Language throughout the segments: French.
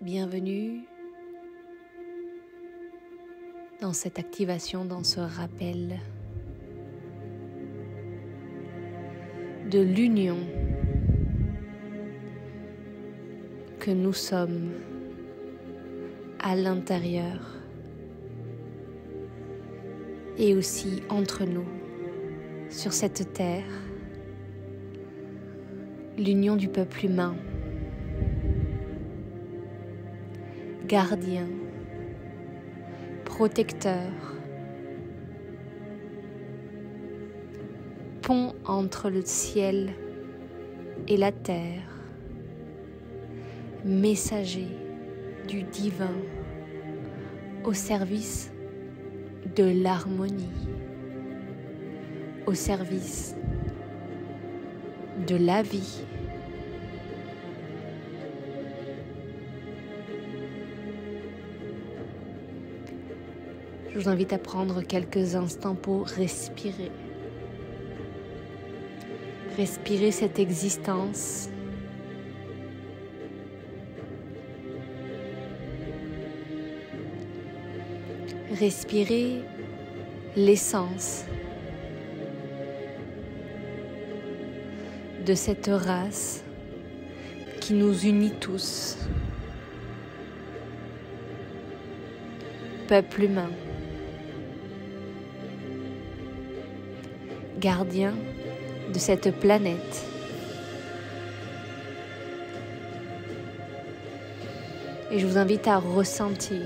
Bienvenue dans cette activation, dans ce rappel de l'union que nous sommes à l'intérieur et aussi entre nous sur cette terre, l'union du peuple humain, gardien, protecteur, pont entre le ciel et la terre, messager du divin au service de l'harmonie, au service de la vie. Je vous invite à prendre quelques instants pour respirer. Respirer cette existence. Respirer l'essence de cette race qui nous unit tous. Peuple humain. Gardien de cette planète. Et je vous invite à ressentir,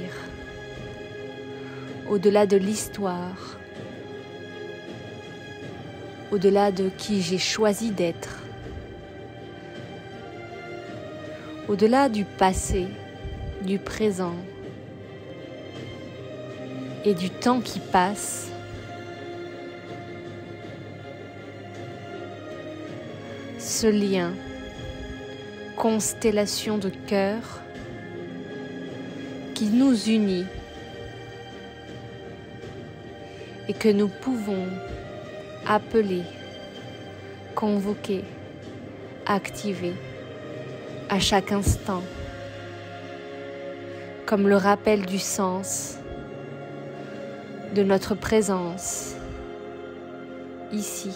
au-delà de l'histoire, au-delà de qui j'ai choisi d'être, au-delà du passé, du présent et du temps qui passe, ce lien, constellation de cœur qui nous unit et que nous pouvons appeler, convoquer, activer à chaque instant, comme le rappel du sens de notre présence ici.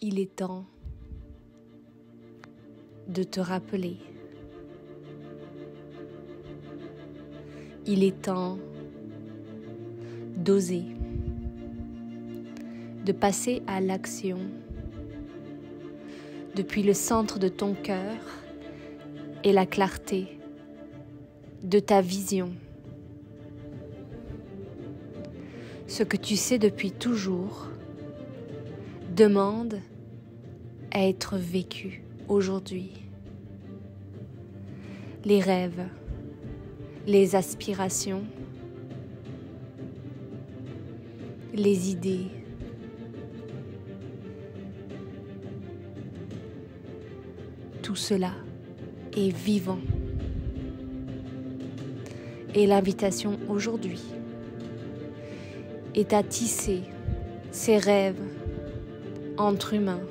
Il est temps de te rappeler. Il est temps d'oser, de passer à l'action depuis le centre de ton cœur et la clarté de ta vision. Ce que tu sais depuis toujours demande à être vécu aujourd'hui. Les rêves, les aspirations, les idées, tout cela est vivant. Et l'invitation aujourd'hui est à tisser ces rêves entre humains,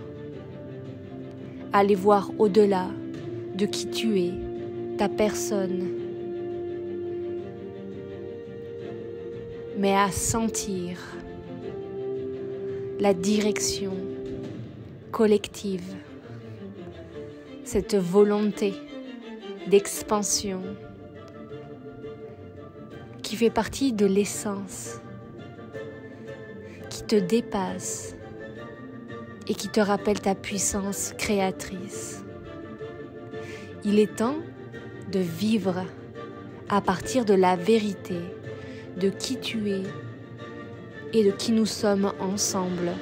à les voir au-delà de qui tu es, ta personne, mais à sentir la direction collective, cette volonté d'expansion qui fait partie de l'essence, qui te dépasse et qui te rappelle ta puissance créatrice. Il est temps de vivre à partir de la vérité de qui tu es et de qui nous sommes ensemble.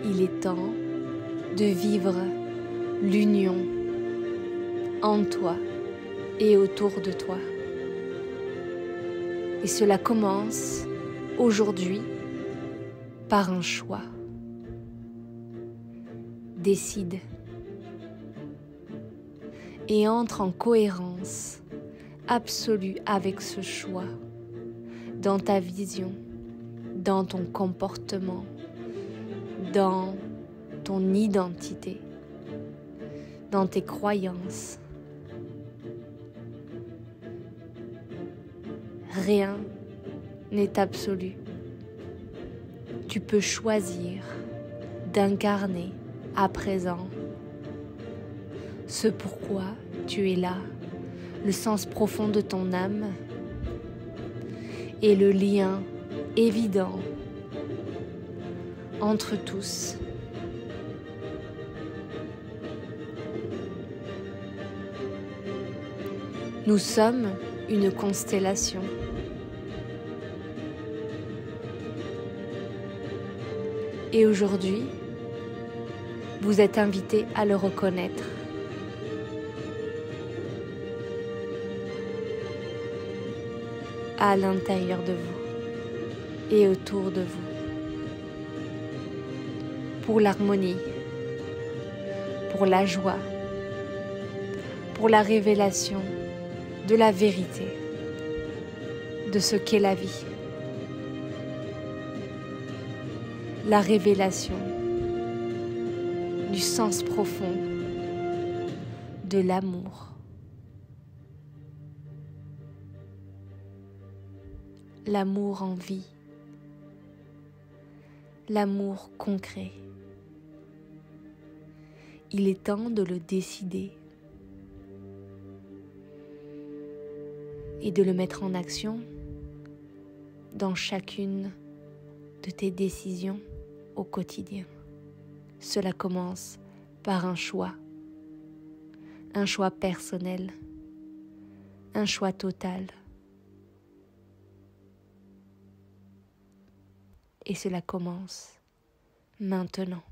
Il est temps de vivre l'union en toi et autour de toi. Et cela commence aujourd'hui par un choix. Décide et entre en cohérence absolue avec ce choix dans ta vision, dans ton comportement, dans ton identité, dans tes croyances. Rien n'est absolu. Tu peux choisir d'incarner à présent ce pourquoi tu es là, le sens profond de ton âme et le lien évident entre tous. Nous sommes une constellation. Et aujourd'hui, vous êtes invités à le reconnaître. À l'intérieur de vous et autour de vous. Pour l'harmonie, pour la joie, pour la révélation de la vérité, de ce qu'est la vie. La révélation du sens profond de l'amour. L'amour en vie, l'amour concret. Il est temps de le décider et de le mettre en action dans chacune de tes décisions au quotidien. Cela commence par un choix personnel, un choix total. Et cela commence maintenant.